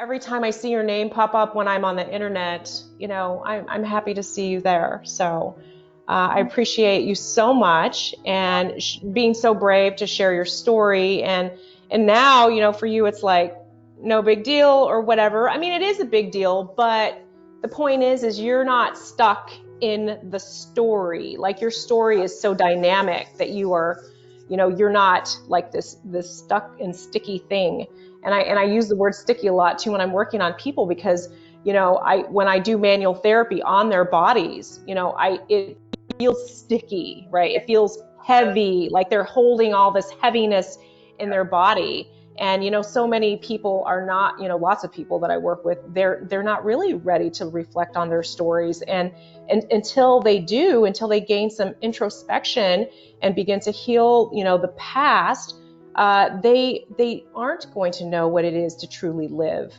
every time I see your name pop up when I'm on the internet, I'm happy to see you there. So I appreciate you so much and being so brave to share your story. And now, for you, it's like no big deal or whatever. I mean, it is a big deal, but the point is you're not stuck in the story. Like your story is so dynamic that you're not like this stuck and sticky thing. And I use the word sticky a lot too when I'm working on people because when I do manual therapy on their bodies, it feels sticky, right? It feels heavy, like they're holding all this heaviness in their body. And so many people are not, lots of people that I work with, they're not really ready to reflect on their stories. And until they do, until they gain some introspection and begin to heal, the past, they aren't going to know what it is to truly live.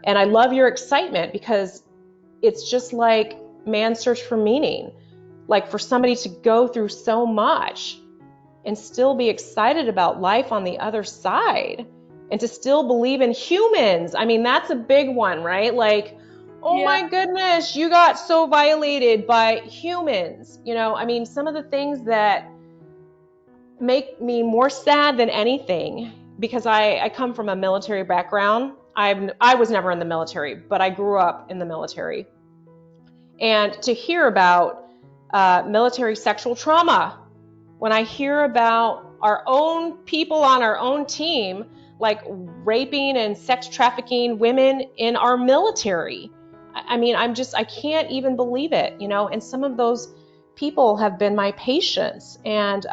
And I love your excitement because it's just like man's search for meaning. Like for somebody to go through so much and still be excited about life on the other side and to still believe in humans. I mean, that's a big one, right? Like, oh my goodness, you got so violated by humans. I mean, some of the things that make me more sad than anything, because I come from a military background. I was never in the military, but I grew up in the military. And to hear about military sexual trauma, when I hear about our own people on our own team, like raping and sex trafficking women in our military, I mean, I can't even believe it, and some of those people have been my patients. And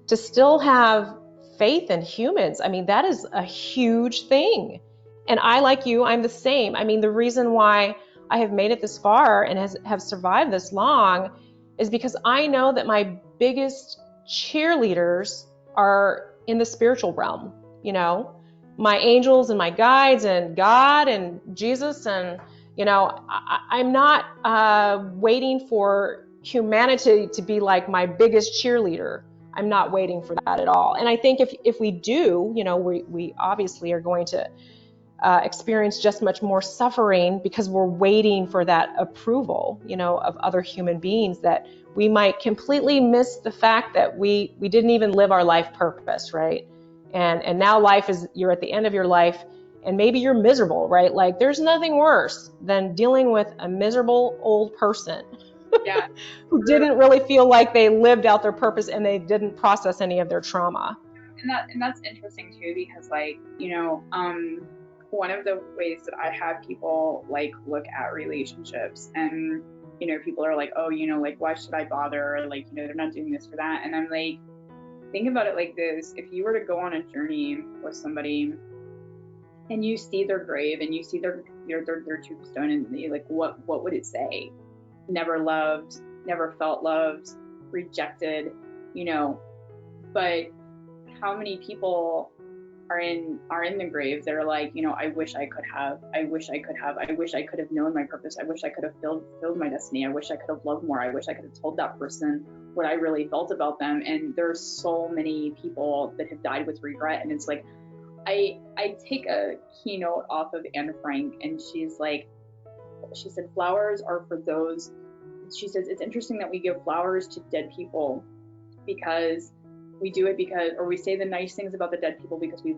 to still have faith in humans, I mean, that is a huge thing. And I, like you, I'm the same. I mean, the reason why I have made it this far and have survived this long is because I know that my biggest cheerleaders are in the spiritual realm, my angels and my guides and God and Jesus. And, I'm not waiting for humanity to be like my biggest cheerleader. I'm not waiting for that at all. And I think if we do, we obviously are going to experience just much more suffering because we're waiting for that approval, of other human beings, that we might completely miss the fact that we didn't even live our life purpose, right? And now you're at the end of your life and maybe you're miserable, right? Like there's nothing worse than dealing with a miserable old person who didn't really feel like they lived out their purpose and they didn't process any of their trauma. And that's interesting too, because one of the ways that I have people like look at relationships, and people are like, oh, like why should I bother? Like, they're not doing this for that. And I'm like, think about it like this: if you were to go on a journey with somebody and you see their grave and you see their tombstone, and you like, what would it say? Never loved, never felt loved, rejected, but how many people are in the grave that are like, I wish I could have known my purpose. I wish I could have filled my destiny. I wish I could have loved more. I wish I could have told that person what I really felt about them. And there's so many people that have died with regret. And it's like, I take a keynote off of Anne Frank, and she said, flowers are for those. She says, it's interesting that we give flowers to dead people because we do it or we say the nice things about the dead people because we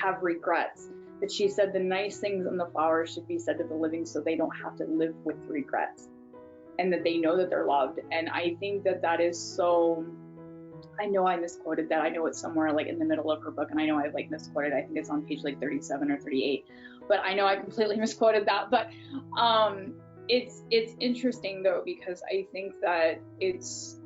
have regrets. But she said the nice things and the flowers should be said to the living so they don't have to live with regrets, and that they know that they're loved. And I think that is so, I know I misquoted that. I know it's somewhere like in the middle of her book, and I know I like misquoted. I think it's on page like 37 or 38, but I know I completely misquoted that. But it's interesting though, because I think that this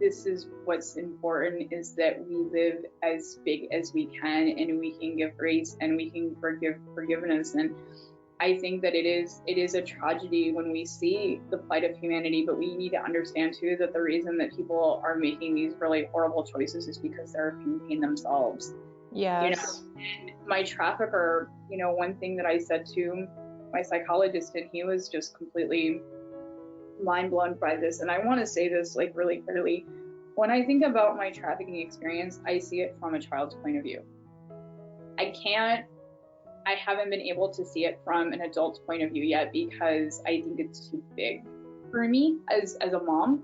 is what's important, is that we live as big as we can, and we can give grace, and we can forgive forgiveness. And I think that it is a tragedy when we see the plight of humanity, but we need to understand too that the reason that people are making these really horrible choices is because they're pain themselves. Yes. And my trafficker, one thing that I said to my psychologist, and he was just completely mind blown by this. And I want to say this like really clearly. When I think about my trafficking experience, I see it from a child's point of view. I haven't been able to see it from an adult's point of view yet, because I think it's too big for me as a mom.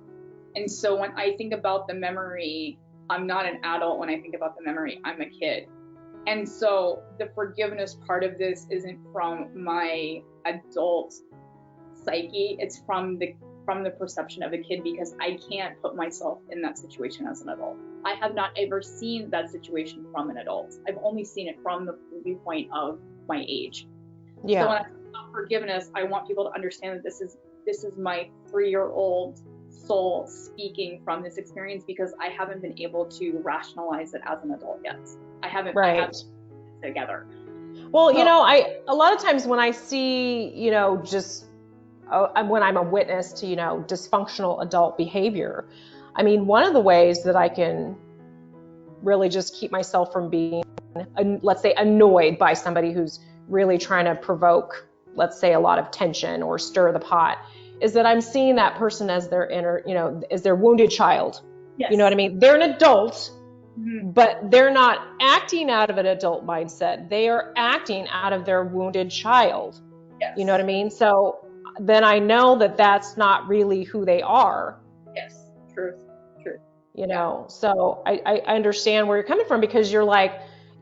And so when I think about the memory, I'm not an adult. When I think about the memory, I'm a kid. And so the forgiveness part of this isn't from my adult psyche, it's from the perception of a kid, because I can't put myself in that situation as an adult. I have not ever seen that situation from an adult. I've only seen it from the viewpoint of my age. Yeah. So when I talk about forgiveness, I want people to understand that this is my 3-year-old soul speaking from this experience, because I haven't been able to rationalize it as an adult yet. I haven't Right. I haven't put it together. Well, So, you know, a lot of times when I see, you know, just when I'm a witness to, you know, dysfunctional adult behavior, I mean, one of the ways that I can really just keep myself from being, let's say, annoyed by somebody who's really trying to provoke, let's say, a lot of tension or stir the pot, is that I'm seeing that person as their inner, you know, as their wounded child. yes. You know what I mean? They're an adult, Mm-hmm. but they're not acting out of an adult mindset. They are acting out of their wounded child. Yes. You know what I mean? So then I know that that's not really who they are. Yes, truth. You know, so I understand where you're coming from, because you're like,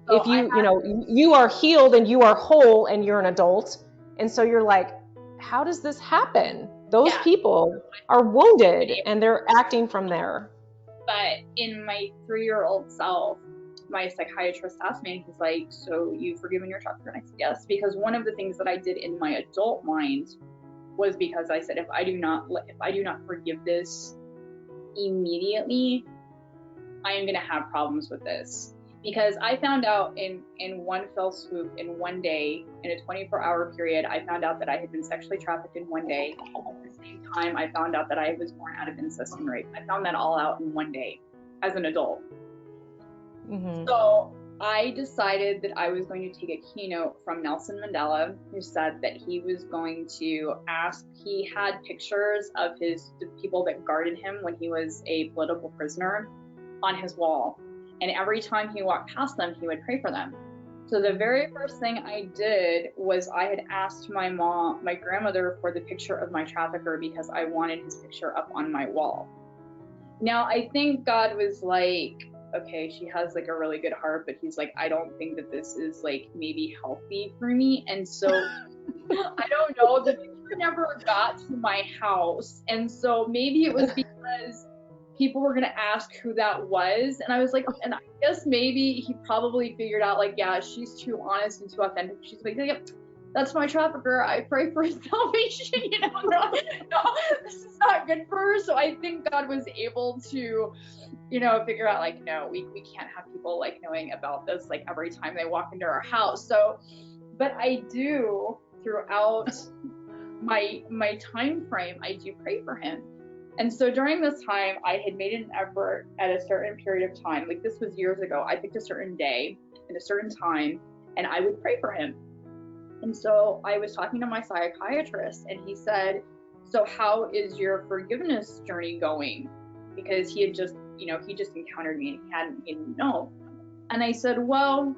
if you, you know, you are healed and you are whole and you're an adult. And so you're like, how does this happen? Those people are wounded and they're acting from there. But in my 3-year-old self, my psychiatrist asked me, and he's like, so you've forgiven your trafficker? And I said, yes, because one of the things that I did in my adult mind was because I said, if I do not forgive this immediately, I am going to have problems with this. Because I found out in one fell swoop, in one day, in a 24-hour period, I found out that I had been sexually trafficked in one day. At the same time, I found out that I was born out of incest and rape. I found that all out in one day as an adult. Mm-hmm. So I decided that I was going to take a keynote from Nelson Mandela, who said that he was going to ask, he had pictures of the people that guarded him when he was a political prisoner on his wall. And every time he walked past them, he would pray for them. So the very first thing I did was I had asked my grandmother for the picture of my trafficker, because I wanted his picture up on my wall. Now, I think God was like, okay, she has like a really good heart, but he's like, I don't think that this is like maybe healthy for me. And so I don't know, the picture never got to my house. And so maybe it was because people were going to ask who that was. And I was like, and I guess maybe he probably figured out, like, yeah, she's too honest and too authentic. She's like, yep, that's my trafficker. I pray for his salvation. You know, no, this is not good for her. So I think God was able to, you know, figure out, like, no, we can't have people like knowing about this, like every time they walk into our house. So, but I do throughout my time frame, I do pray for him. And so during this time, I had made an effort at a certain period of time, like this was years ago, I picked a certain day and a certain time, and I would pray for him. And so I was talking to my psychiatrist, and he said, so how is your forgiveness journey going? Because he had just, you know, he just encountered me and he didn't know. And I said, well,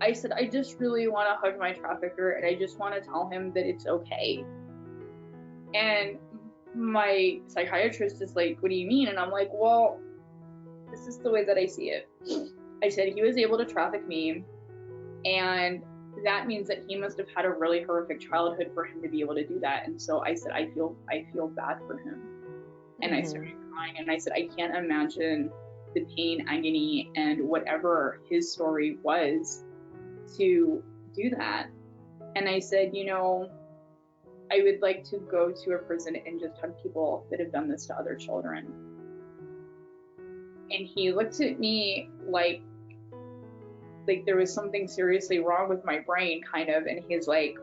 I just really want to hug my trafficker, and I just want to tell him that it's okay. And my psychiatrist is like, what do you mean? And I'm like, well, this is the way that I see it. I said, he was able to traffic me, and that means that he must have had a really horrific childhood for him to be able to do that. And so I said, I feel bad for him. And I started crying, and I said, I can't imagine the pain, agony, and whatever his story was to do that. And I said, you know, I would like to go to a prison and just hug people that have done this to other children. And he looked at me like there was something seriously wrong with my brain, kind of. And he's like,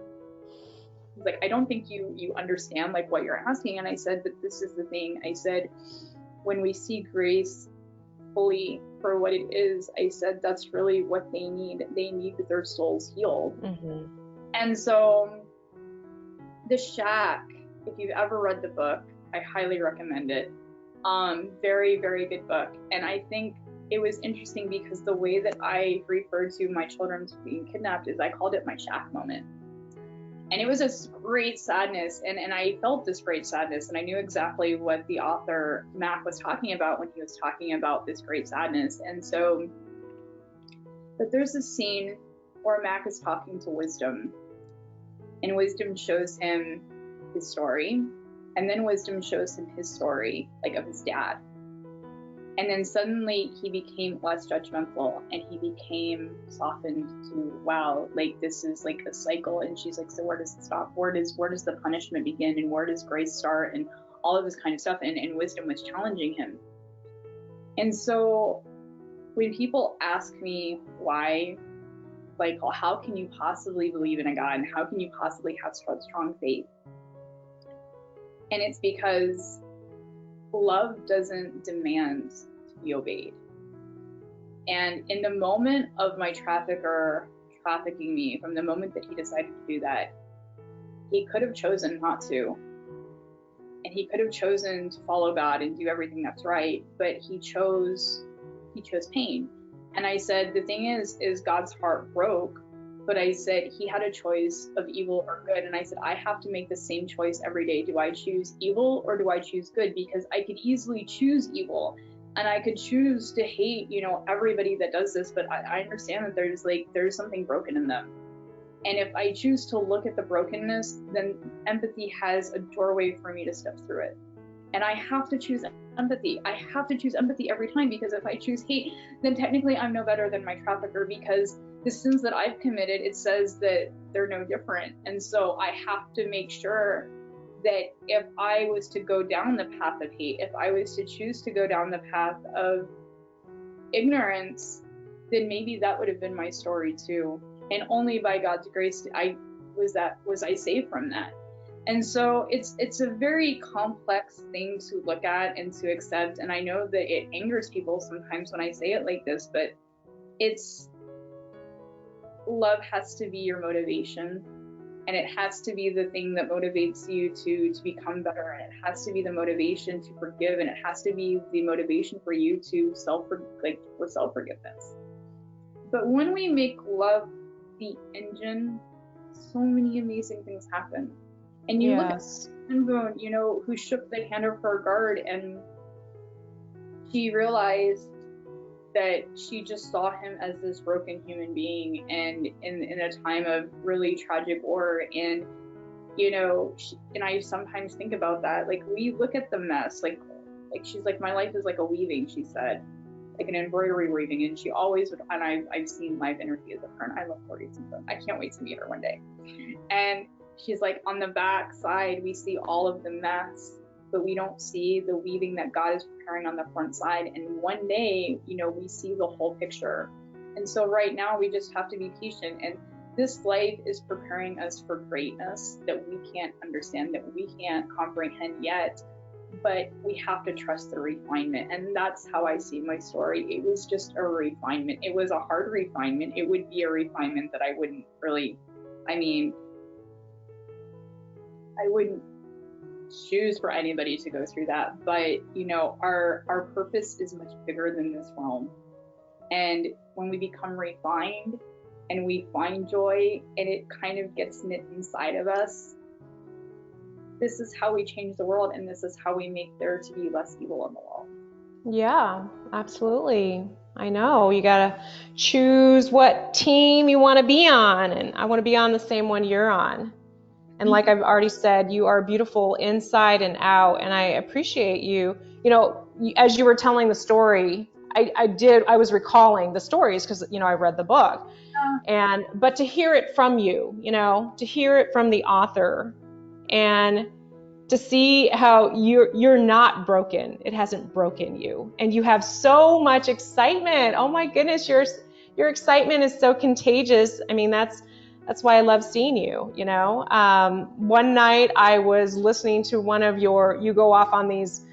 I don't think you understand like what you're asking. And I said, but this is the thing. I said, when we see grace fully for what it is, I said, that's really what they need. They need their souls healed. Mm-hmm. And so The Shack, if you've ever read the book, I highly recommend it. Very, very good book. And I think it was interesting because the way that I referred to my children being kidnapped is I called it my shack moment. And it was a great sadness, and I felt this great sadness, and I knew exactly what the author Mac was talking about when he was talking about this great sadness. And so, but there's a scene where Mac is talking to Wisdom, and Wisdom shows him his story, and then Wisdom shows him his story, like of his dad. And then suddenly he became less judgmental, and he became softened to, wow, like this is like a cycle. And she's like, so where does it stop? Where does the punishment begin? And where does grace start? And all of this kind of stuff. And Wisdom was challenging him. And so when people ask me why, like, well, how can you possibly believe in a God? And how can you possibly have strong faith? And it's because love doesn't demand to be obeyed. And in the moment of my trafficker trafficking me, from the moment that he decided to do that, he could have chosen not to. And he could have chosen to follow God and do everything that's right, but he chose pain. And I said, the thing is God's heart broke, but I said he had a choice of evil or good. And I said, I have to make the same choice every day. Do I choose evil or do I choose good? Because I could easily choose evil, and I could choose to hate, everybody that does this. But I understand that there's something broken in them. And if I choose to look at the brokenness, then empathy has a doorway for me to step through it. And I have to choose empathy. I have to choose empathy every time, because if I choose hate, then technically I'm no better than my trafficker, because the sins that I've committed, it says that they're no different. And so I have to make sure that if I was to go down the path of hate, if I was to choose to go down the path of ignorance, then maybe that would have been my story too. And only by God's grace was I saved from that. And so it's a very complex thing to look at and to accept. And I know that it angers people sometimes when I say it like this, but love has to be your motivation, and it has to be the thing that motivates you to become better, and it has to be the motivation to forgive, and it has to be the motivation for you to with self-forgiveness. But when we make love the engine, so many amazing things happen. And you look at Somboun, who shook the hand of her guard, and she realized that she just saw him as this broken human being, and in a time of really tragic war. And and I sometimes think about that, like we look at the mess, like she's like, my life is like a weaving, she said, like an embroidery weaving. And she always would, and I've seen live interviews of her, and I love Tori Somboun. I can't wait to meet her one day. And she's like, on the back side we see all of the mess, but we don't see the weaving that God is preparing on the front side. And one day, we see the whole picture. And so right now we just have to be patient. And this life is preparing us for greatness that we can't understand, that we can't comprehend yet, but we have to trust the refinement. And that's how I see my story. It was just a refinement. It was a hard refinement. It would be a refinement that I wouldn't choose for anybody to go through that. But our purpose is much bigger than this realm. And when we become refined and we find joy, and it kind of gets knit inside of us, this is how we change the world, and this is how we make there to be less evil in the world. Yeah, absolutely. I know you gotta choose what team you want to be on, and I want to be on the same one you're on. And like I've already said, you are beautiful inside and out, and I appreciate you. As you were telling the story, I was recalling the stories because, I read the book. But to hear it from you, to hear it from the author, and to see how you're not broken. It hasn't broken you, and you have so much excitement. Oh my goodness, your excitement is so contagious. I mean, that's why I love seeing you. One night I was listening to one of you go off on these,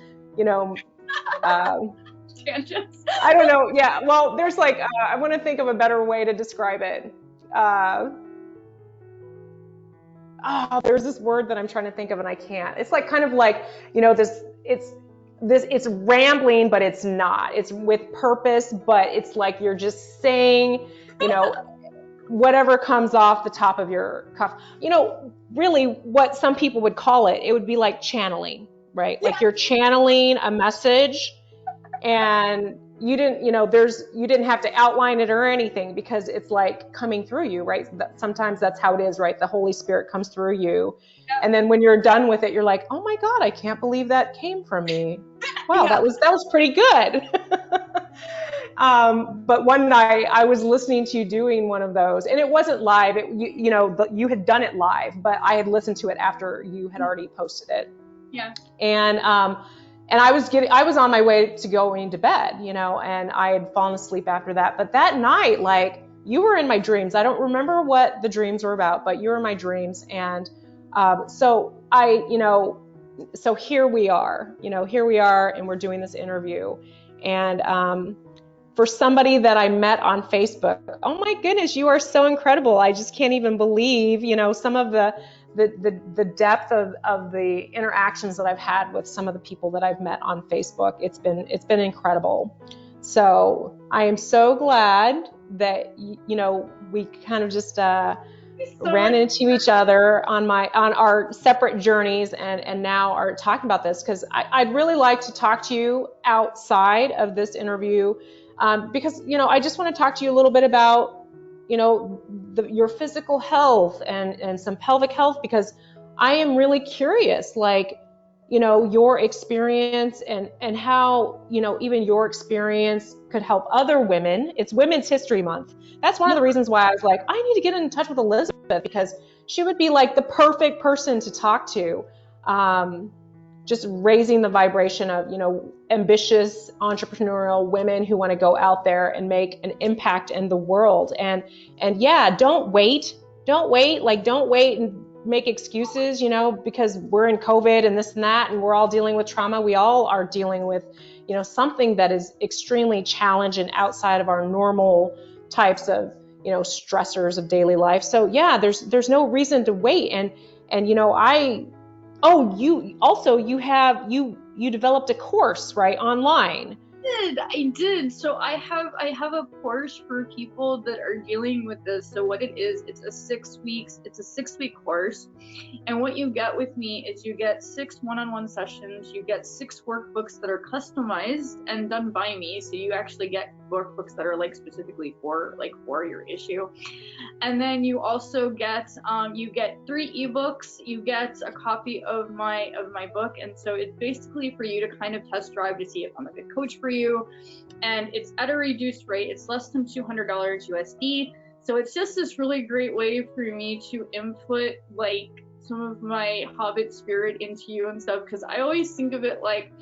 tangents. I don't know. Yeah. Well, there's I want to think of a better way to describe it. There's this word that I'm trying to think of and I can't. It's kind of this, it's rambling, but it's not. It's with purpose, but it's like you're just saying, you know, whatever comes off the top of your cuff. You know, really what some people would call it, it would be like channeling, right? Like you're channeling a message, and you didn't, you know, you didn't have to outline it or anything, because it's like coming through you, right? Sometimes that's how it is, right? The Holy Spirit comes through you. And then when you're done with it, you're like, oh my God, I can't believe that came from me. Wow, that was pretty good. But one night I was listening to you doing one of those, and it wasn't live. You know, you had done it live, but I had listened to it after you had already posted it. Yeah. And I was on my way to going to bed, you know, and I had fallen asleep after that. But that night, like, you were in my dreams. I don't remember what the dreams were about, but you were in my dreams. And so here we are, and we're doing this interview. And for somebody that I met on Facebook, oh my goodness, you are so incredible. I just can't even believe, you know, some of the depth of the interactions that I've had with some of the people that I've met on Facebook. It's been incredible. So I am so glad that, you know, we kind of just ran into each other on our separate journeys, and now are talking about this, because I'd really like to talk to you outside of this interview, because, you know, I just want to talk to you a little bit about, you know, your physical health and some pelvic health, because I am really curious, like, you know, your experience and how, you know, even your experience could help other women. It's Women's History Month. That's one of the reasons why I was like, I need to get in touch with Elizabeth, because she would be like the perfect person to talk to. Just raising the vibration of, you know, ambitious entrepreneurial women who want to go out there and make an impact in the world. And yeah, don't wait and make excuses, you know, because we're in COVID and this and that, and we're all dealing with trauma. We all are dealing with, you know, something that is extremely challenging outside of our normal types of, you know, stressors of daily life. So yeah, there's no reason to wait. And you know, you developed a course, right, online. I did. So I have a course for people that are dealing with this. So what it is, it's a 6-week course. And what you get with me is you get 6 one-on-one sessions, you get 6 workbooks that are customized and done by me. So you actually get workbooks that are like specifically for your issue. And then you also get 3 ebooks, you get a copy of my book. And so it's basically for you to kind of test drive to see if I'm a good coach for you. And it's at a reduced rate. It's less than $200 USD. So it's just this really great way for me to input like some of my hobbit spirit into you and stuff, because I always think of it like,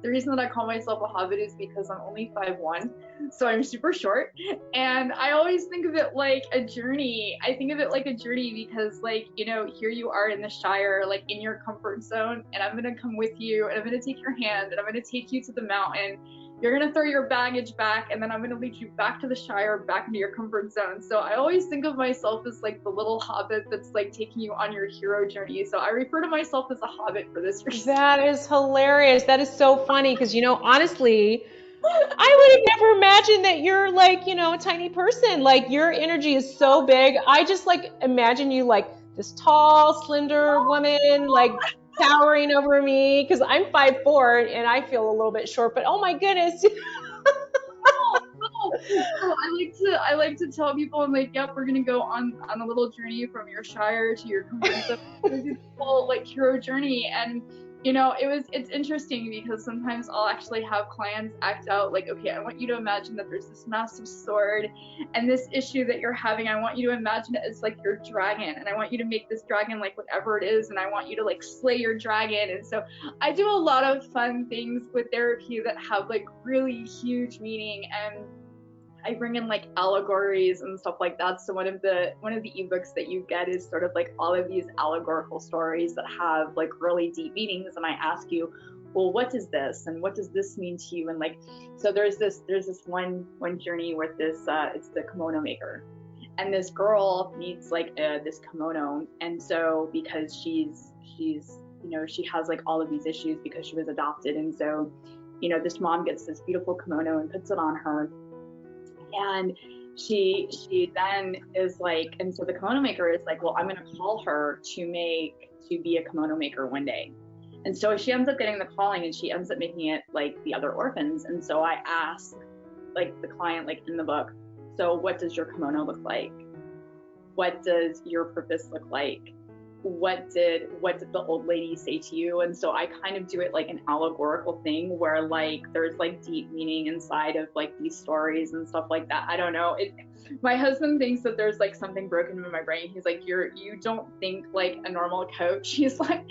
the reason that I call myself a hobbit is because I'm only 5'1", so I'm super short, and I always think of it like a journey. I think of it like a journey because, like, you know, here you are in the Shire, like in your comfort zone, and I'm gonna come with you, and I'm gonna take your hand, and I'm gonna take you to the mountain. You're gonna throw your baggage back, and then I'm gonna lead you back to the Shire, back into your comfort zone. So I always think of myself as like the little hobbit that's like taking you on your hero journey. So I refer to myself as a hobbit for this reason. That is hilarious. That is so funny, because, you know, honestly, I would have never imagined that you're like, you know, a tiny person. Like, your energy is so big. I just like imagine you like this tall, slender woman, like towering over me, because I'm 5'4" and I feel a little bit short, but oh my goodness. So I like to tell people, I'm like, yep, we're gonna go on a little journey from your Shire to your comfort zone. This whole like hero journey. And you know, it's interesting because sometimes I'll actually have clients act out like, okay, I want you to imagine that there's this massive sword, and this issue that you're having, I want you to imagine it as like your dragon, and I want you to make this dragon like whatever it is, and I want you to like slay your dragon. And so I do a lot of fun things with therapy that have like really huge meaning, and I bring in like allegories and stuff like that. So one of the ebooks that you get is sort of like all of these allegorical stories that have like really deep meanings, and I ask you, well, what is this, and what does this mean to you? And like, so there's this one journey with this it's the kimono maker, and this girl needs like this kimono, and so because she's she has like all of these issues because she was adopted. And so, this mom gets this beautiful kimono and puts it on her. And she then is like, and so the kimono maker is like, well, I'm going to call her to be a kimono maker one day. And so she ends up getting the calling, and she ends up making it like the other orphans. And so I asked like the client, like in the book, so what does your kimono look like? What does your purpose look like? What did the old lady say to you? And so I kind of do it like an allegorical thing where like there's like deep meaning inside of like these stories and stuff like that. I don't know. My husband thinks that there's like something broken in my brain. He's like, you don't think like a normal coach. He's like,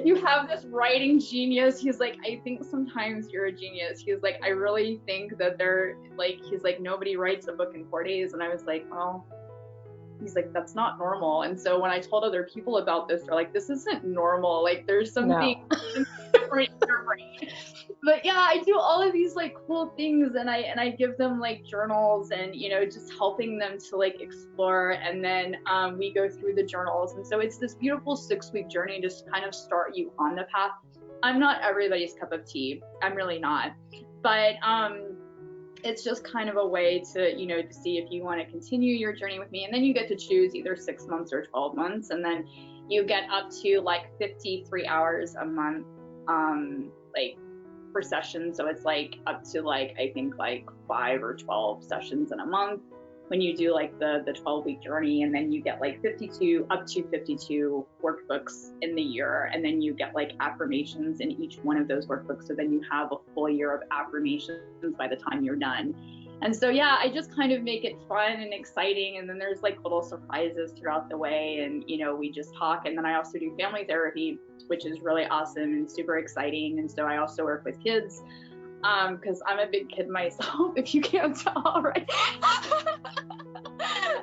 you have this writing genius. He's like, I think sometimes you're a genius. He's like, I really think that he's like, nobody writes a book in 4 days. And I was like, well, he's like, that's not normal. And so when I told other people about this, they're like, this isn't normal. Like there's something different in your brain. But yeah, I do all of these like cool things, and I give them like journals and, just helping them to like explore. And then we go through the journals. And so it's this beautiful 6-week journey just to kind of start you on the path. I'm not everybody's cup of tea. I'm really not. But it's just kind of a way to, to see if you want to continue your journey with me. And then you get to choose either 6 months or 12 months. And then you get up to like 53 hours a month, like per session. So it's like up to like, I think like 5 or 12 sessions in a month when you do like the 12-week journey. And then you get like up to 52 workbooks in the year. And then you get like affirmations in each one of those workbooks. So then you have a full year of affirmations by the time you're done. And so, yeah, I just kind of make it fun and exciting. And then there's like little surprises throughout the way. And, we just talk. And then I also do family therapy, which is really awesome and super exciting. And so I also work with kids. Because I'm a big kid myself, if you can't tell, right?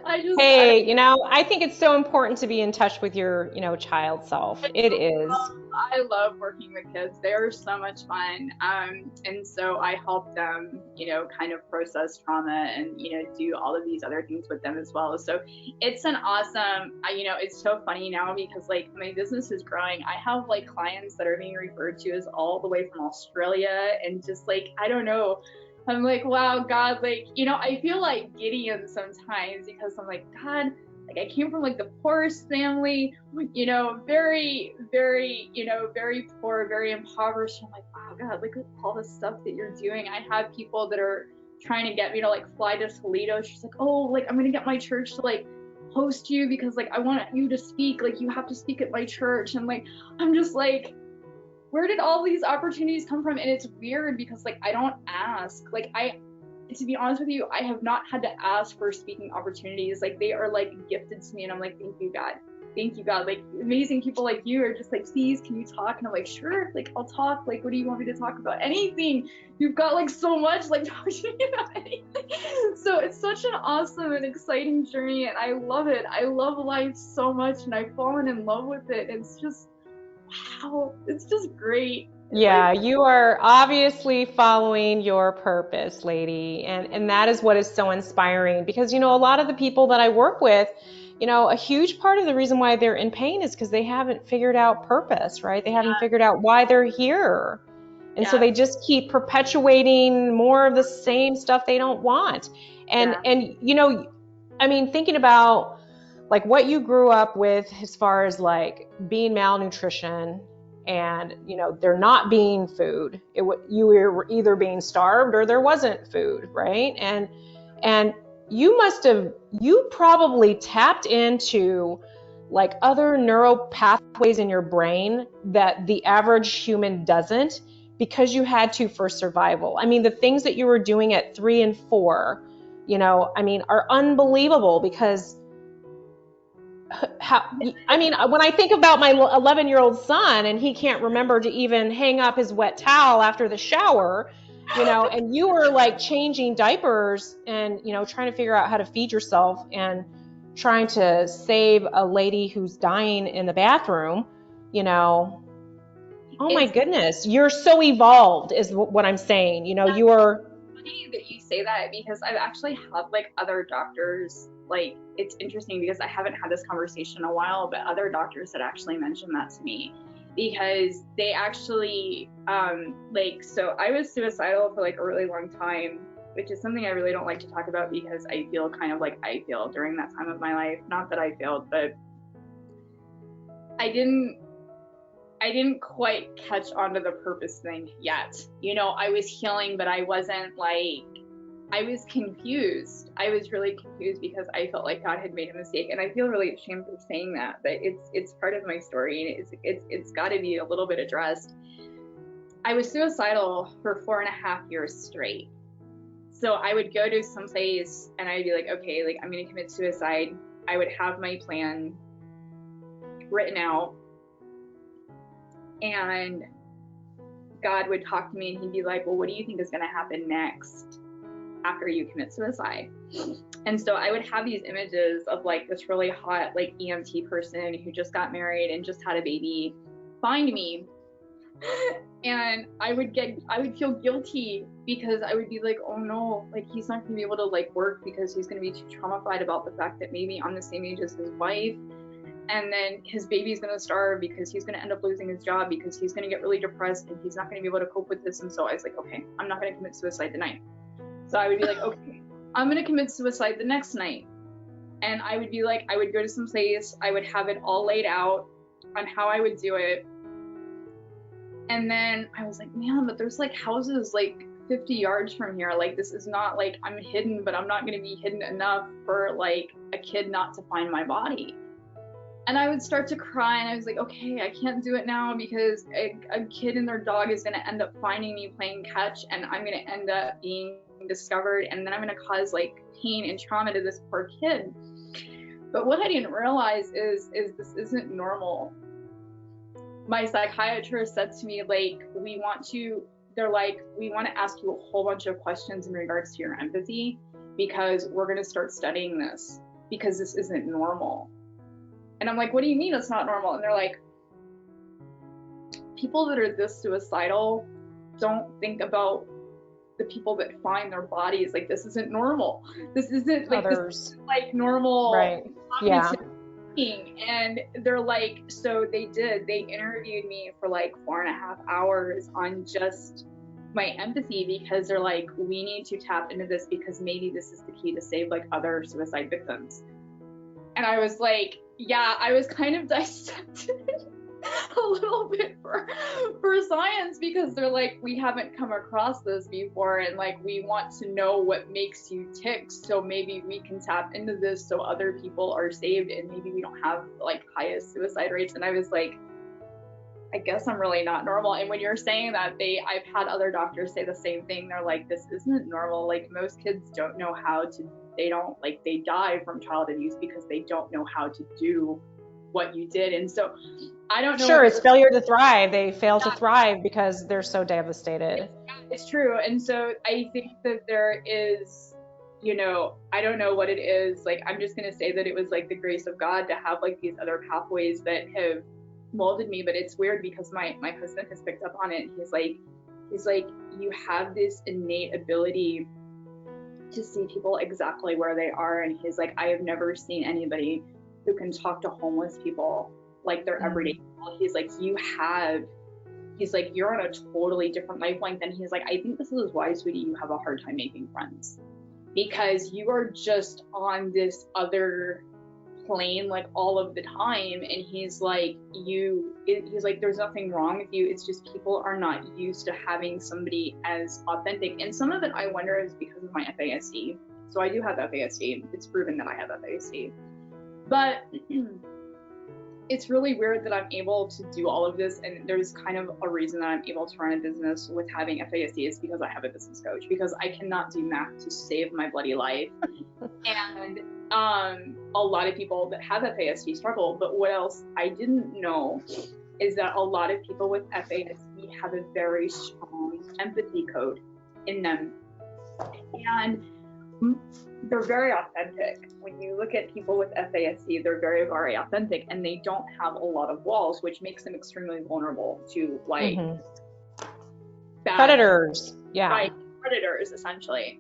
I think it's so important to be in touch with your, child self. It is. I love working with kids. They are so much fun. And so I help them, kind of process trauma and, do all of these other things with them as well. So it's an awesome, it's so funny now because like my business is growing. I have like clients that are being referred to as all the way from Australia, and just like, I don't know. I'm like, wow, God, like, I feel like Gideon sometimes because I'm like, God, like I came from like the poorest family, very, very, very poor, very impoverished. I'm like, wow, God, look at all the stuff that you're doing. I have people that are trying to get me to like fly to Toledo. She's like, oh, like I'm going to get my church to like host you because like I want you to speak, like you have to speak at my church. And like, I'm just like, where did all these opportunities come from? And it's weird because like I don't ask. Like to be honest with you, I have not had to ask for speaking opportunities. Like they are like gifted to me, and I'm like, thank you, God. Thank you, God. Like amazing people like you are just like, please, can you talk? And I'm like, sure. Like I'll talk. Like, what do you want me to talk about? Anything. You've got like so much. Like talk to me about anything. So it's such an awesome and exciting journey, and I love it. I love life so much, and I've fallen in love with it. It's just, wow, it's just great. Yeah, you are obviously following your purpose, lady. And that is what is so inspiring because, a lot of the people that I work with, a huge part of the reason why they're in pain is because they haven't figured out purpose, right? They haven't figured out why they're here. And so they just keep perpetuating more of the same stuff they don't want. And thinking about like what you grew up with as far as like being malnutrition and, there not being food, you were either being starved or there wasn't food, right? And you probably tapped into like other neural pathways in your brain that the average human doesn't because you had to for survival. I mean, the things that you were doing at 3 and 4, are unbelievable because when I think about my 11-year-old son and he can't remember to even hang up his wet towel after the shower, and you were like changing diapers and, trying to figure out how to feed yourself and trying to save a lady who's dying in the bathroom, oh my goodness, you're so evolved is what I'm saying. You are. Funny that you say that because I've actually had like other doctors, like it's interesting because I haven't had this conversation in a while, but other doctors had actually mentioned that to me. because they actually, so I was suicidal for like a really long time, which is something I really don't like to talk about because I feel kind of like I failed during that time of my life. Not that I failed, but I didn't quite catch on to the purpose thing yet. You know, I was healing, but I wasn't like, I was confused. I was really confused because I felt like God had made a mistake, and I feel really ashamed of saying that. But it's part of my story, and it's got to be a little bit addressed. I was suicidal for 4.5 years straight. So I would go to some place and I'd be like, okay, like I'm gonna commit suicide. I would have my plan written out, and God would talk to me and he'd be like, well, what do you think is gonna happen next after you commit suicide? And so I would have these images of like this really hot like EMT person who just got married and just had a baby find me, and I would feel guilty because I would be like, oh no, like he's not gonna be able to like work because he's gonna be too traumatized about the fact that maybe I'm the same age as his wife, and then his baby's gonna starve because he's gonna end up losing his job because he's gonna get really depressed and he's not gonna be able to cope with this. And so I was like, okay, I'm not gonna commit suicide tonight. So I would be like, okay, I'm gonna commit suicide the next night. And I would be like, I would go to some place, I would have it all laid out on how I would do it. And then I was like, man, but there's like houses like 50 yards from here. Like this is not like I'm hidden, but I'm not gonna be hidden enough for like a kid not to find my body. And I would start to cry, and I was like, okay, I can't do it now because a kid and their dog is gonna end up finding me playing catch, and I'm gonna end up being discovered, and then I'm gonna cause like pain and trauma to this poor kid. But what I didn't realize is this isn't normal. My psychiatrist said to me, like, we want to ask you a whole bunch of questions in regards to your empathy because we're gonna start studying this because this isn't normal. And I'm like, what do you mean it's not normal? And they're like, people that are this suicidal don't think about the people that find their bodies. Like, this isn't normal. This isn't like others. This isn't like normal. Right. Yeah. Thinking. And they're like, so they interviewed me for like 4.5 hours on just my empathy because they're like, we need to tap into this because maybe this is the key to save like other suicide victims. And I was like, yeah, I was kind of dissected a little bit for science because they're like, we haven't come across this before, and like we want to know what makes you tick, so maybe we can tap into this so other people are saved and maybe we don't have like highest suicide rates. And I was like, I guess I'm really not normal. And when you're saying that, I've had other doctors say the same thing. They're like, this isn't normal. Like most kids don't know how to, they die from child abuse because they don't know how to do what you did. And so I don't know. Sure, it's failure to thrive. They fail to thrive because they're so devastated. It's true. And so I think that there is, you know, I don't know what it is. Like, I'm just going to say that it was like the grace of God to have like these other pathways that have molded me. But it's weird because my husband has picked up on it. He's like, you have this innate ability to see people exactly where they are. And he's like, I have never seen anybody who can talk to homeless people like they're everyday people. He's like, you're on a totally different lifeline. And he's like, I think this is why, sweetie, you have a hard time making friends, because you are just on this other plane like all of the time. And he's like, there's nothing wrong with you. It's just people are not used to having somebody as authentic. And some of it I wonder is because of my FASD. So I do have FASD. It's proven that I have FASD. But it's really weird that I'm able to do all of this, and there's kind of a reason that I'm able to run a business with having FASD is because I have a business coach, because I cannot do math to save my bloody life. And a lot of people that have FASD struggle, but what else I didn't know is that a lot of people with FASD have a very strong empathy code in them, and they're very authentic. When you look at people with FASD, they're very, very authentic, and they don't have a lot of walls, which makes them extremely vulnerable to like predators. Yeah. Right, predators essentially.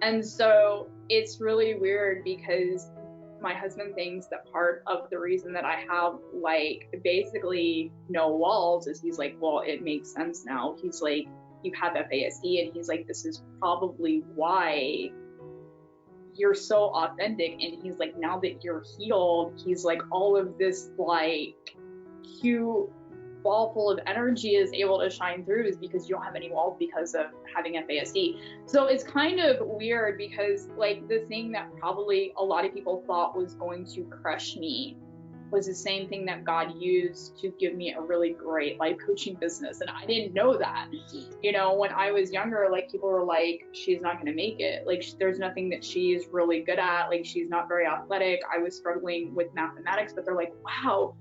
And so it's really weird because my husband thinks that part of the reason that I have like basically no walls is he's like, well, it makes sense now. He's like, you have FASD, and he's like, this is probably why you're so authentic. And he's like, now that you're healed, he's like, all of this like cute ball full of energy is able to shine through is because you don't have any walls because of having FASD. So it's kind of weird because like the thing that probably a lot of people thought was going to crush me was the same thing that God used to give me a really great life coaching business. And I didn't know that. You know, when I was younger, like people were like, she's not going to make it. Like there's nothing that she's really good at. Like she's not very athletic. I was struggling with mathematics, but they're like, wow,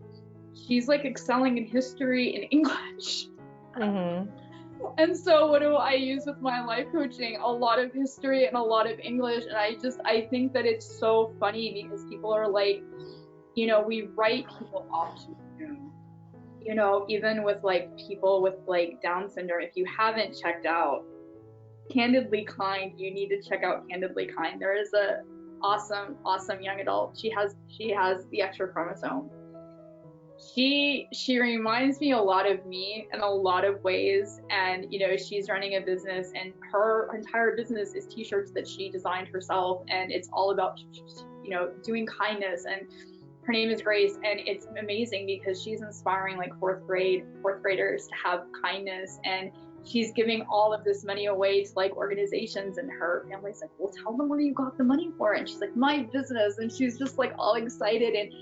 she's like excelling in history and English. Mm-hmm. And so what do I use with my life coaching? A lot of history and a lot of English. And I think that it's so funny because people are like, you know, we write people off too soon. You know, even with like people with like Down syndrome, if you haven't checked out Candidly Kind, you need to check out Candidly Kind. There is a awesome young adult. She has the extra chromosome. She reminds me a lot of me in a lot of ways. And you know, she's running a business, and her entire business is t-shirts that she designed herself, and it's all about, you know, doing kindness. And her name is Grace, and it's amazing because she's inspiring like fourth graders to have kindness, and she's giving all of this money away to like organizations, and her family's like, well, tell them where you got the money for it. And she's like, my business. And she's just like all excited. And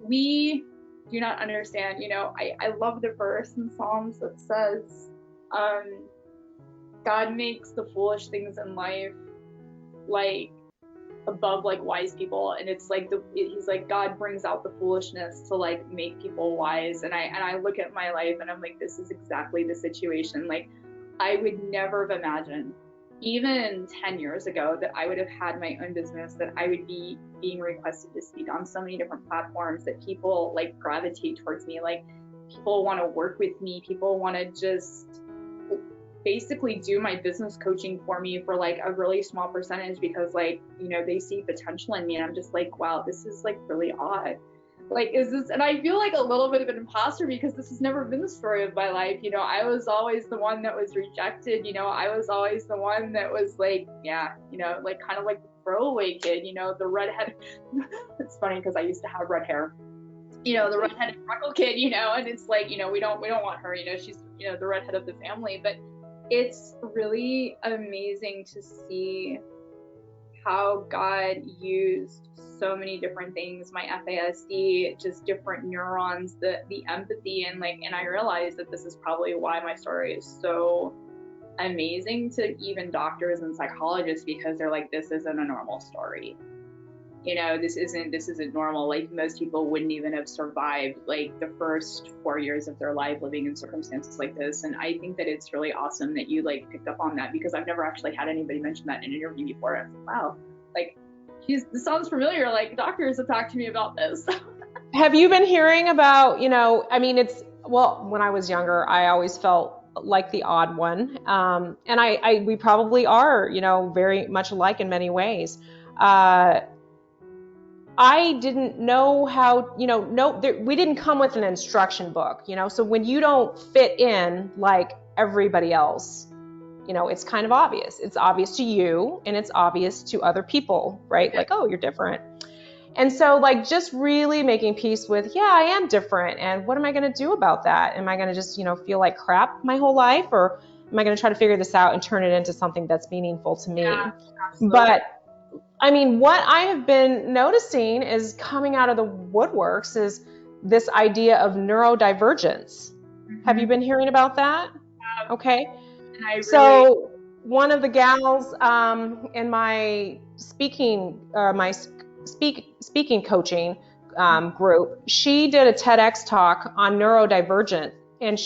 we do not understand, you know, I love the verse in Psalms that says, God makes the foolish things in life like above like wise people. And it's like he's like, God brings out the foolishness to like make people wise. And I look at my life and I'm like, this is exactly the situation. Like I would never have imagined even 10 years ago that I would have had my own business, that I would be being requested to speak on so many different platforms, that people like gravitate towards me, like people want to work with me, people want to just basically do my business coaching for me for like a really small percentage because like, you know, they see potential in me. And I'm just like, wow, this is like really odd. Like, is this, and I feel like a little bit of an imposter because this has never been the story of my life. You know, I was always the one that was rejected. You know, I was always the one that was like, yeah, you know, like kind of like the throwaway kid, you know, the redhead. It's funny because I used to have red hair, you know, the redheaded freckle kid, you know, and it's like, you know, we don't want her, you know, she's, you know, the redhead of the family. But it's really amazing to see how God used so many different things, my FASD, just different neurons, the empathy, and like, and I realized that this is probably why my story is so amazing to even doctors and psychologists, because they're like, this isn't a normal story. You know, this isn't normal. Like most people wouldn't even have survived like the first 4 years of their life living in circumstances like this. And I think that it's really awesome that you like picked up on that, because I've never actually had anybody mention that in an interview before. I was like, wow, like this sounds familiar. Like doctors have talked to me about this. Have you been hearing about, you know, I mean, well, when I was younger, I always felt like the odd one. And we probably are, you know, very much alike in many ways. I didn't know how, you know, we didn't come with an instruction book, you know, so when you don't fit in like everybody else, you know, it's kind of obvious. It's obvious to you and it's obvious to other people, right? Like, oh, you're different. And so like just really making peace with, yeah, I am different. And what am I going to do about that? Am I going to just, you know, feel like crap my whole life? Or am I going to try to figure this out and turn it into something that's meaningful to me? Yeah, but I mean, what I have been noticing is coming out of the woodworks is this idea of neurodivergence. Mm-hmm. Have you been hearing about that? Okay. So one of the gals in my speaking coaching group, she did a TEDx talk on neurodivergent, and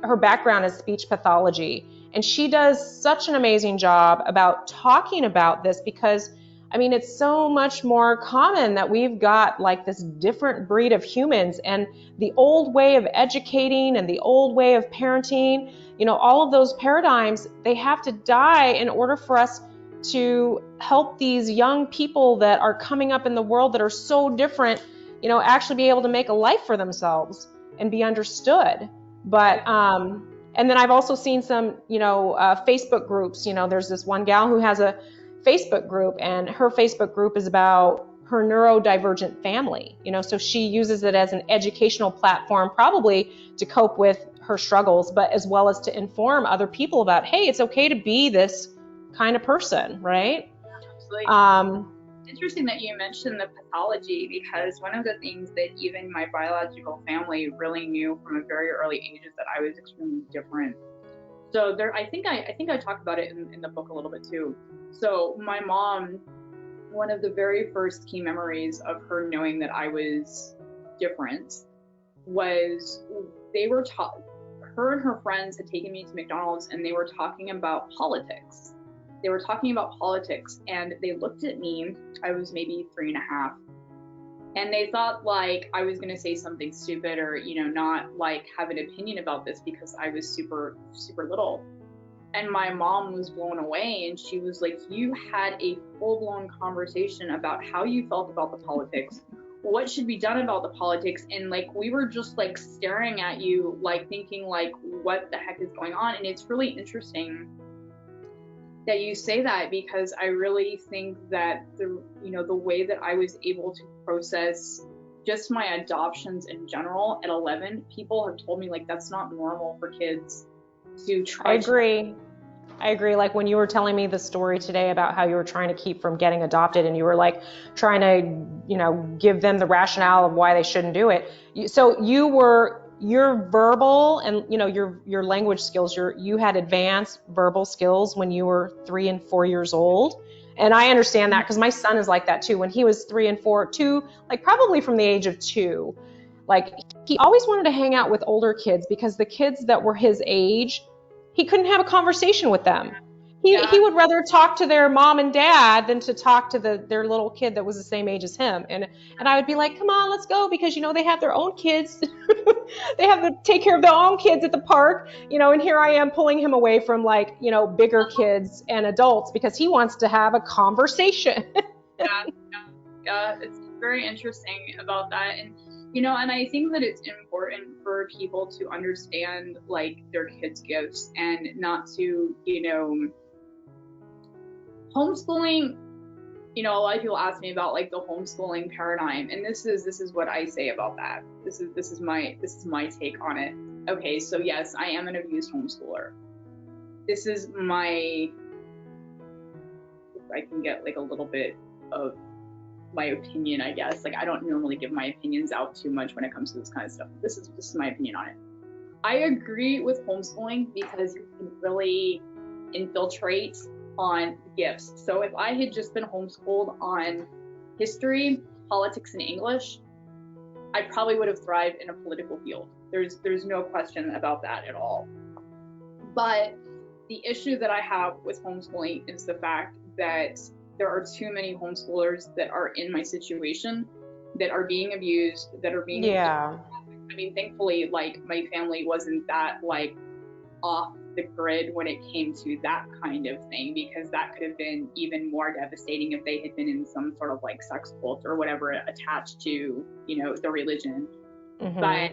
her background is speech pathology. And she does such an amazing job about talking about this, because I mean, it's so much more common that we've got like this different breed of humans, and the old way of educating and the old way of parenting, you know, all of those paradigms, they have to die in order for us to help these young people that are coming up in the world that are so different, you know, actually be able to make a life for themselves and be understood. But and then I've also seen some, you know, Facebook groups. You know, there's this one gal who has a Facebook group, and her Facebook group is about her neurodivergent family. You know, so she uses it as an educational platform, probably to cope with her struggles, but as well as to inform other people about, hey, it's okay to be this kind of person, right? Absolutely. It's interesting that you mentioned the pathology, because one of the things that even my biological family really knew from a very early age is that I was extremely different. So there, I think I talked about it in the book a little bit too. So my mom, one of the very first key memories of her knowing that I was different was they were her and her friends had taken me to McDonald's, and they were talking about politics. They were talking about politics, and they looked at me. I was maybe 3.5, and they thought like I was gonna say something stupid, or, you know, not like have an opinion about this because I was super, super little. And my mom was blown away, and she was like, you had a full-blown conversation about how you felt about the politics, what should be done about the politics, and like we were just like staring at you, like thinking like, what the heck is going on? And it's really interesting that you say that, because I really think that the, you know, the way that I was able to process just my adoptions in general at 11, people have told me like that's not normal for kids to try. I agree. Like when you were telling me the story today about how you were trying to keep from getting adopted, and you were like trying to, you know, give them the rationale of why they shouldn't do it. So your verbal and, you know, your language skills, you had advanced verbal skills when you were 3 and 4 years old. And I understand that because my son is like that too. When he was 3 and 4, 2, like probably from the age of 2, like he always wanted to hang out with older kids, because the kids that were his age, he couldn't have a conversation with them. He would rather talk to their mom and dad than to talk to their little kid that was the same age as him. And I would be like, come on, let's go, because, you know, they have their own kids. They have to take care of their own kids at the park, you know, and here I am pulling him away from, like, you know, bigger kids and adults because he wants to have a conversation. Yeah, it's very interesting about that. And, you know, and I think that it's important for people to understand like their kids' gifts, and not to, you know, homeschooling. You know, a lot of people ask me about like the homeschooling paradigm, and this is what I say about that. This is my take on it. Okay, so yes, I am an abused homeschooler. This is my, if I can get like a little bit of my opinion, I guess. Like I don't normally give my opinions out too much when it comes to this kind of stuff. This is my opinion on it. I agree with homeschooling because you can really infiltrate on gifts. So if I had just been homeschooled on history, politics, and English, I probably would have thrived in a political field. There's no question about that at all. But the issue that I have with homeschooling is the fact that there are too many homeschoolers that are in my situation that are being abused, that are being I mean, thankfully, like my family wasn't that like off the grid when it came to that kind of thing, because that could have been even more devastating if they had been in some sort of like sex cult or whatever attached to, you know, the religion. Mm-hmm. But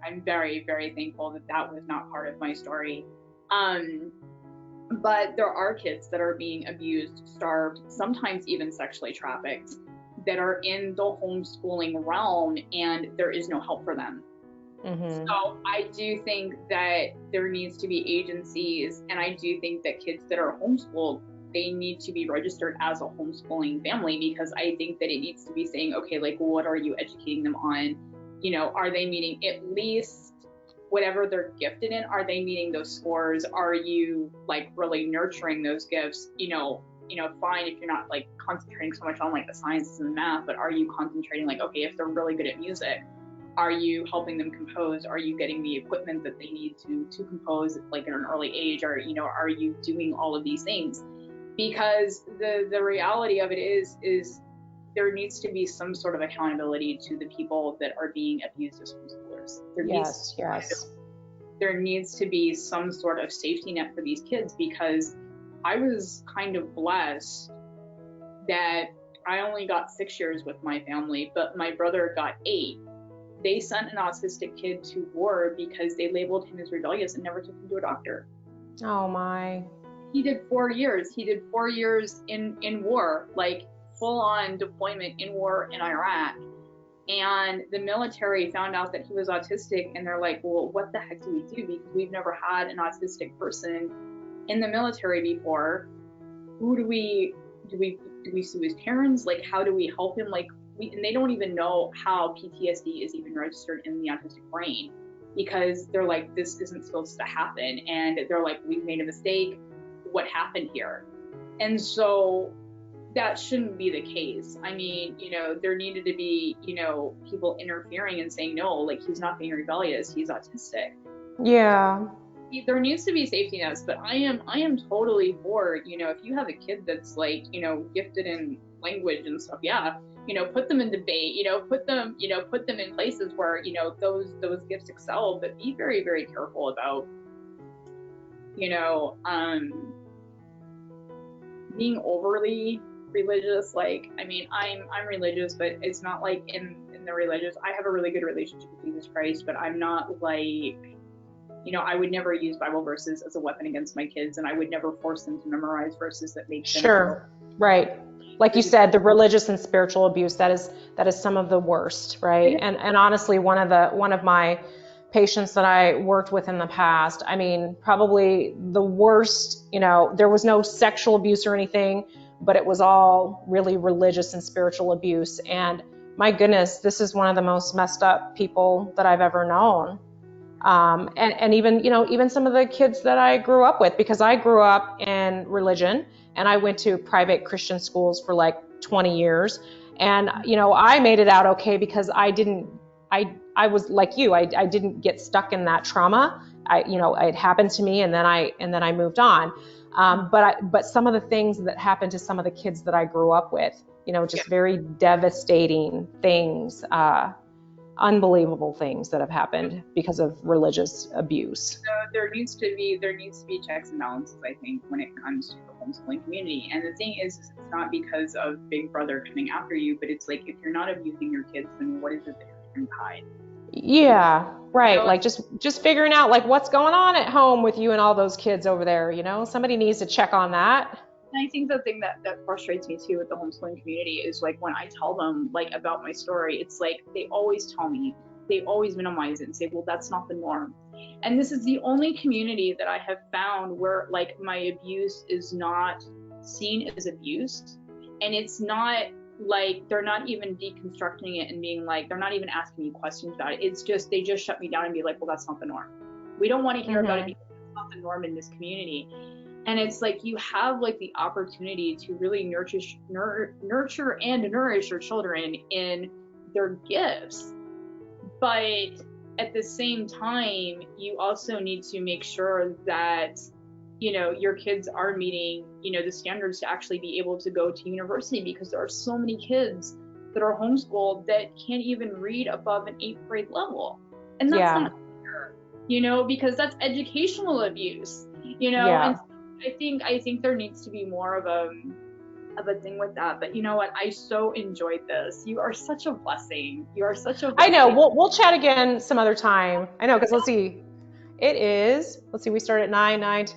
I'm very, very thankful that that was not part of my story. But there are kids that are being abused, starved, sometimes even sexually trafficked, that are in the homeschooling realm, and there is no help for them. Mm-hmm. So I do think that there needs to be agencies, and I do think that kids that are homeschooled, they need to be registered as a homeschooling family, because I think that it needs to be saying, okay, like what are you educating them on? You know, are they meeting at least whatever they're gifted in? Are they meeting those scores? Are you like really nurturing those gifts? You know, fine if you're not like concentrating so much on like the sciences and math, but are you concentrating like, okay, if they're really good at music, are you helping them compose? Are you getting the equipment that they need to compose like at an early age? Or, you know, are you doing all of these things? Because the reality of it is there needs to be some sort of accountability to the people that are being abused as homeschoolers. There needs to be some sort of safety net for these kids, because I was kind of blessed that I only got 6 years with my family, but my brother got 8. They sent an autistic kid to war because they labeled him as rebellious and never took him to a doctor. Oh my. He did 4 years. He did 4 years in war, like full on deployment in war in Iraq. And the military found out that he was autistic, and they're like, well, what the heck do we do? Because we've never had an autistic person in the military before. Who do we sue his parents? Like, how do we help him? Like, and they don't even know how PTSD is even registered in the autistic brain, because they're like, this isn't supposed to happen. And they're like, we've made a mistake. What happened here? And so that shouldn't be the case. I mean, you know, there needed to be, you know, people interfering and saying, no, like, he's not being rebellious, he's autistic. Yeah. There needs to be safety nets, but I am totally for, you know, if you have a kid that's like, you know, gifted in language and stuff, yeah, you know, put them in debate, you know, put them in places where, you know, those gifts excel, but be very, very careful about, you know, being overly religious. Like, I mean, I'm religious, but it's not like in the religious, I have a really good relationship with Jesus Christ, but I'm not like, you know, I would never use Bible verses as a weapon against my kids, and I would never force them to memorize verses that make them Sure. Right. Like you said, the religious and spiritual abuse, that is some of the worst, right? Yeah. And honestly, one of my patients that I worked with in the past, I mean, probably the worst, you know, there was no sexual abuse or anything, but it was all really religious and spiritual abuse. And my goodness, this is one of the most messed up people that I've ever known. And even, you know, even some of the kids that I grew up with, because I grew up in religion and I went to private Christian schools for like 20 years. And, you know, I made it out okay because I was like you, I didn't get stuck in that trauma. You know, it happened to me, and then I moved on. But some of the things that happened to some of the kids that I grew up with, you know, just very devastating things, unbelievable things that have happened because of religious abuse. So there needs to be checks and balances, I think, when it comes to the homeschooling community. And the thing is, it's not because of Big Brother coming after you, but it's like, if you're not abusing your kids, then what is it that you're trying to hide? Yeah, right. You know, like just figuring out like what's going on at home with you and all those kids over there. You know, somebody needs to check on that. And I think the thing that frustrates me too with the homeschooling community is like, when I tell them like about my story, it's like they always minimize it and say, well, that's not the norm. And this is the only community that I have found where like my abuse is not seen as abuse, and it's not like they're not even deconstructing it and being like, they're not even asking me questions about it. It's just, they just shut me down and be like, well, that's not the norm. We don't want to hear about it because it's not the norm in this community. And it's like, you have like the opportunity to really nurture and nourish your children in their gifts. But at the same time, you also need to make sure that, you know, your kids are meeting, you know, the standards to actually be able to go to university, because there are so many kids that are homeschooled that can't even read above an 8th grade level. And that's not fair, you know, because that's educational abuse, you know. And I think there needs to be more of a thing with that. But you know what? I so enjoyed this. You are such a blessing. I know. We'll chat again some other time. I know, because let's see. We start at 9.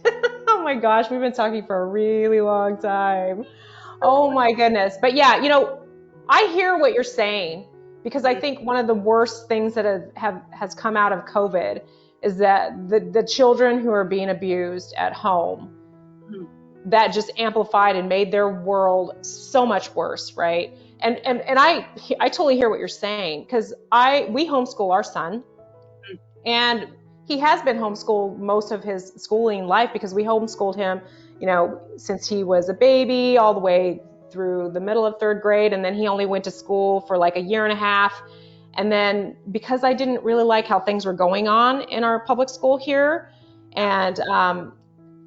Oh my gosh, we've been talking for a really long time. Oh my goodness. But yeah, you know, I hear what you're saying, because I think one of the worst things that has come out of COVID is that the children who are being abused at home, that just amplified and made their world so much worse, right? And I totally hear what you're saying, because we homeschool our son, and he has been homeschooled most of his schooling life, because we homeschooled him, you know, since he was a baby all the way through the middle of 3rd grade. And then he only went to school for like a year and a half. And then because I didn't really like how things were going on in our public school here, and,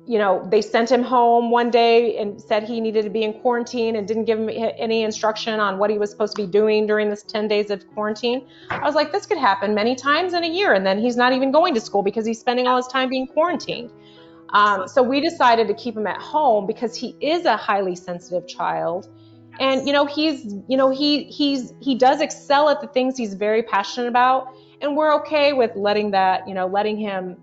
you know, they sent him home one day and said he needed to be in quarantine, and didn't give him any instruction on what he was supposed to be doing during this 10 days of quarantine. I was like, this could happen many times in a year, and then he's not even going to school because he's spending all his time being quarantined. So we decided to keep him at home because he is a highly sensitive child. And, he does excel at the things he's very passionate about. And we're okay with letting him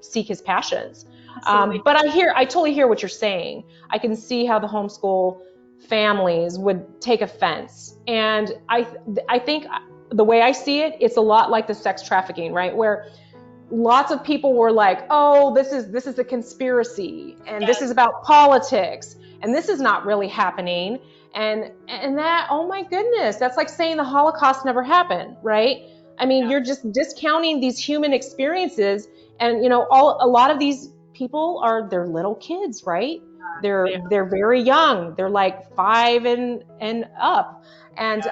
seek his passions. But I totally hear what you're saying. I can see how the homeschool families would take offense. And I think the way I see it, it's a lot like the sex trafficking, right? Where lots of people were like, oh, this is a conspiracy, and this is about politics, and this is not really happening. And that, oh my goodness, that's like saying the Holocaust never happened, right? I mean, you're just discounting these human experiences. And, a lot of these people they're little kids, right? They're very young. They're like 5 and up. And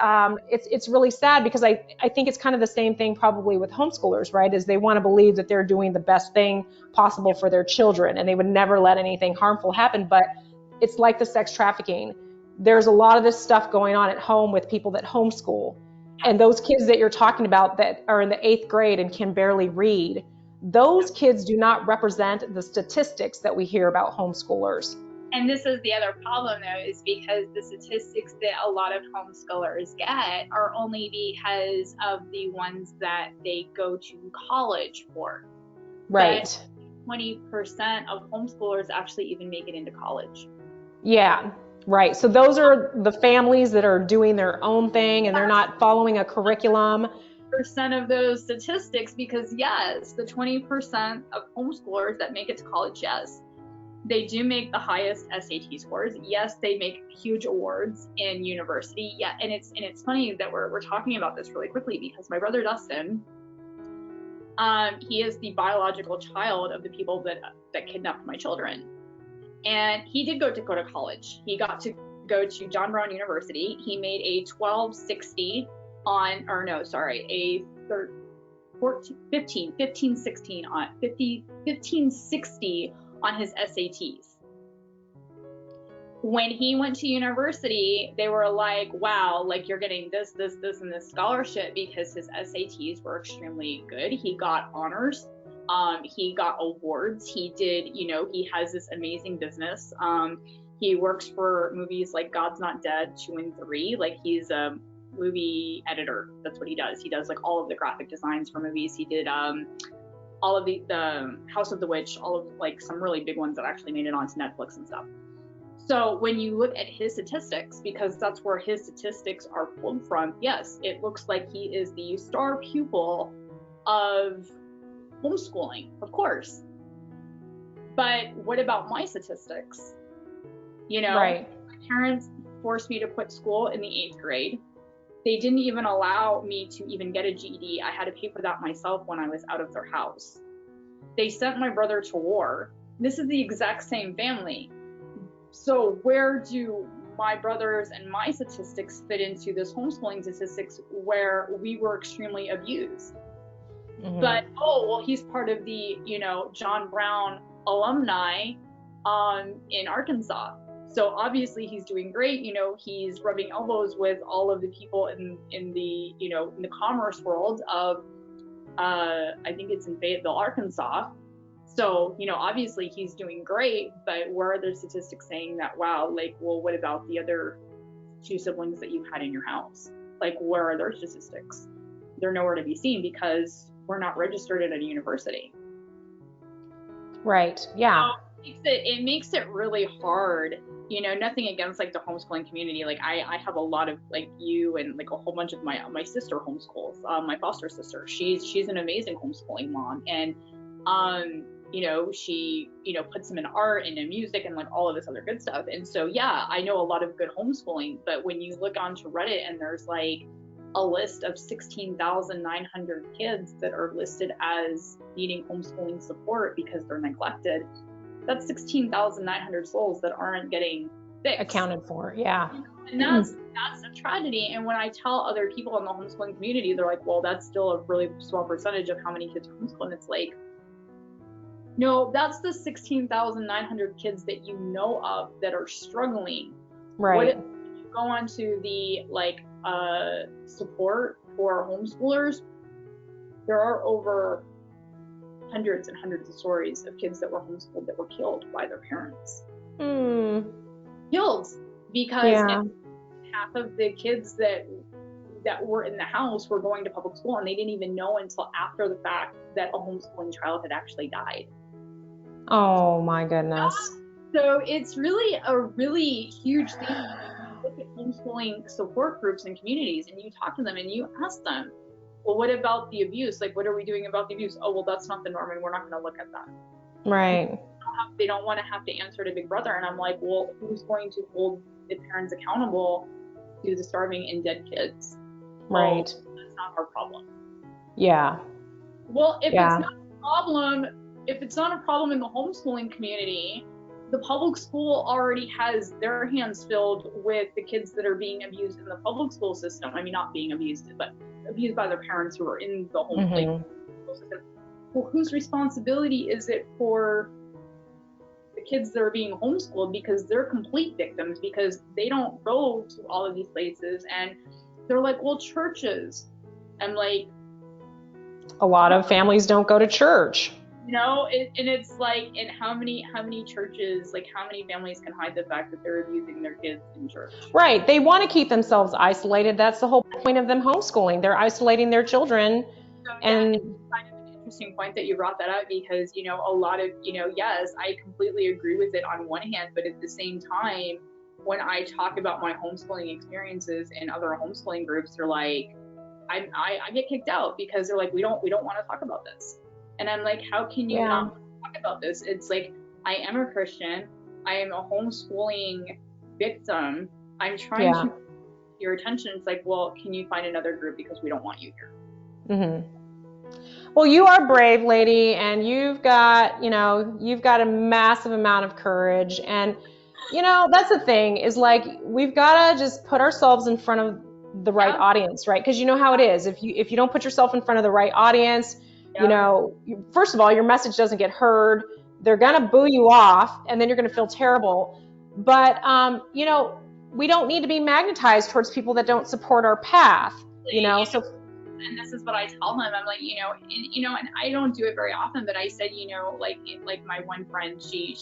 it's really sad because I think it's kind of the same thing probably with homeschoolers, right? Is they want to believe that they're doing the best thing possible for their children and they would never let anything harmful happen. But it's like the sex trafficking. There's a lot of this stuff going on at home with people that homeschool. And those kids that you're talking about that are in the 8th grade and can barely read, those kids do not represent the statistics that we hear about homeschoolers. And this is the other problem, though, is because the statistics that a lot of homeschoolers get are only because of the ones that they go to college for. Right. But 20% of homeschoolers actually even make it into college. Yeah, right. So those are the families that are doing their own thing and they're not following a curriculum. Percent of those statistics, because yes, the 20% of homeschoolers that make it to college, yes, they do make the highest SAT scores. Yes, they make huge awards in university. Yeah, and it's funny that we're talking about this really quickly because my brother Dustin, he is the biological child of the people that kidnapped my children, and he did go to college. He got to go to John Brown University. He made a 1560 on his SATs. When he went to university, they were like, wow, like you're getting this, and this scholarship because his SATs were extremely good. He got honors. He got awards. He did, he has this amazing business. He works for movies like God's Not Dead 2 and 3. Like he's a movie editor. That's what he does. He does like all of the graphic designs for movies. He did all of the House of the Witch, all of like some really big ones that actually made it onto Netflix and stuff. So when you look at his statistics, because that's where his statistics are pulled from, yes, it looks like he is the star pupil of homeschooling, of course. But what about my statistics? Right. My parents forced me to quit school in the 8th grade. They didn't even allow me to even get a GED. I had to pay for that myself when I was out of their house. They sent my brother to war. This is the exact same family. So where do my brothers and my statistics fit into this homeschooling statistics where we were extremely abused? Mm-hmm. But, he's part of the, John Brown alumni in Arkansas. So obviously he's doing great. He's rubbing elbows with all of the people in the in the commerce world of, I think it's in Fayetteville, Arkansas. So, obviously he's doing great, but where are the statistics saying that, wow, like, well, what about the other 2 siblings that you had in your house? Like, where are their statistics? They're nowhere to be seen because we're not registered at a university. Right. Yeah. So it makes it really hard. Nothing against like the homeschooling community. Like I have a lot of like you and like a whole bunch of my sister homeschools. My foster sister, she's an amazing homeschooling mom, and she puts them in art and in music and like all of this other good stuff. And so yeah, I know a lot of good homeschooling. But when you look onto Reddit and there's like a list of 16,900 kids that are listed as needing homeschooling support because they're neglected. That's 16,900 souls that aren't getting fixed. Accounted for, yeah. And that's a tragedy. And when I tell other people in the homeschooling community, they're like, well, that's still a really small percentage of how many kids are homeschooled. And it's like, no, that's the 16,900 kids that you know of that are struggling. Right. What if you go on to the support for homeschoolers? There are over hundreds and hundreds of stories of kids that were homeschooled that were killed by their parents. Killed because half of the kids that were in the house were going to public school, and they didn't even know until after the fact that a homeschooling child had actually died. Oh my goodness. So it's really a really huge thing. Look at homeschooling support groups and communities, and you talk to them and you ask them, well, what about the abuse? Like, what are we doing about the abuse? Oh, well, that's not the norm, and we're not going to look at that. Right. They don't want to have to answer to Big Brother. And I'm like, well, who's going to hold the parents accountable to the starving and dead kids? Right. Well, that's not our problem. Yeah. Well, if it's not a problem in the homeschooling community, the public school already has their hands filled with the kids that are being abused in the public school system. I mean, not being abused, but abused by their parents who are in the homeschooling system. Well, whose responsibility is it for the kids that are being homeschooled, because they're complete victims, because they don't go to all of these places? And they're like, well, churches. I'm like, a lot of families don't go to church. You know, and it's like, and how many churches, like how many families can hide the fact that they're abusing their kids in church? Right. They want to keep themselves isolated. That's the whole point of them homeschooling. They're isolating their children. So, and it's kind of an interesting point that you brought that up, because, you know, a lot of, you know, yes, I completely agree with it on one hand, but at the same time, when I talk about my homeschooling experiences in other homeschooling groups, they're like, I get kicked out because they're like, we don't want to talk about this. And I'm like, how can you not talk about this? It's like, I am a Christian. I am a homeschooling victim. I'm trying to get your attention. It's like, well, can you find another group, because we don't want you here. Well, you are brave, lady, and you've got a massive amount of courage. And, you know, that's the thing, is like, we've got to just put ourselves in front of the right audience, right? Because you know how it is. If you don't put yourself in front of the right audience, you know, first of all, your message doesn't get heard. They're going to boo you off, and then you're going to feel terrible. But, you know, we don't need to be magnetized towards people that don't support our path, you know. So, and this is what I tell them. I'm like, and I don't do it very often, but I said, you know, like my one friend, she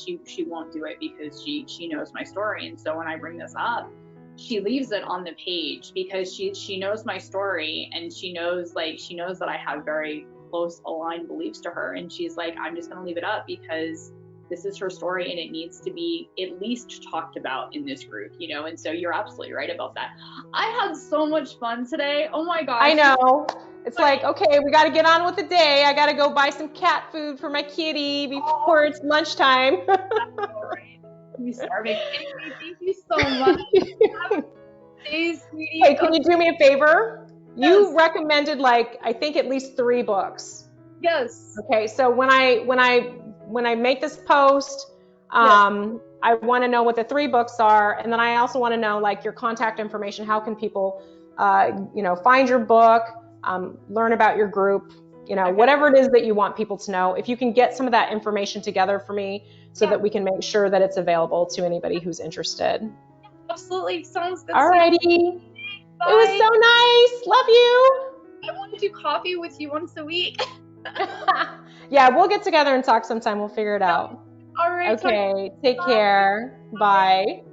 won't do it because she knows my story. And so when I bring this up, she leaves it on the page because she knows my story, and she knows that I have very close aligned beliefs to her, and she's like, I'm just going to leave it up because this is her story and it needs to be at least talked about in this group, you know. And so you're absolutely right about that. I had so much fun today. Oh my gosh. I know. It's like, okay, we got to get on with the day. I got to go buy some cat food for my kitty before it's lunchtime. Right. I'm starving. Anyway, thank you so much. Hey, sweetie. Hey, can you do me a favor? You recommended, like, I think at least 3 books. Yes. Okay, so when I make this post, I want to know what the 3 books are, and then I also want to know, like, your contact information. How can people, you know, find your book, learn about your group, you know, whatever it is that you want people to know. If you can get some of that information together for me, so that we can make sure that it's available to anybody who's interested. Absolutely, sounds good. Alrighty. Bye. It was so nice. Love you. I want to do coffee with you once a week. Yeah, we'll get together and talk sometime. We'll figure it out. All right. Okay, take care. Bye.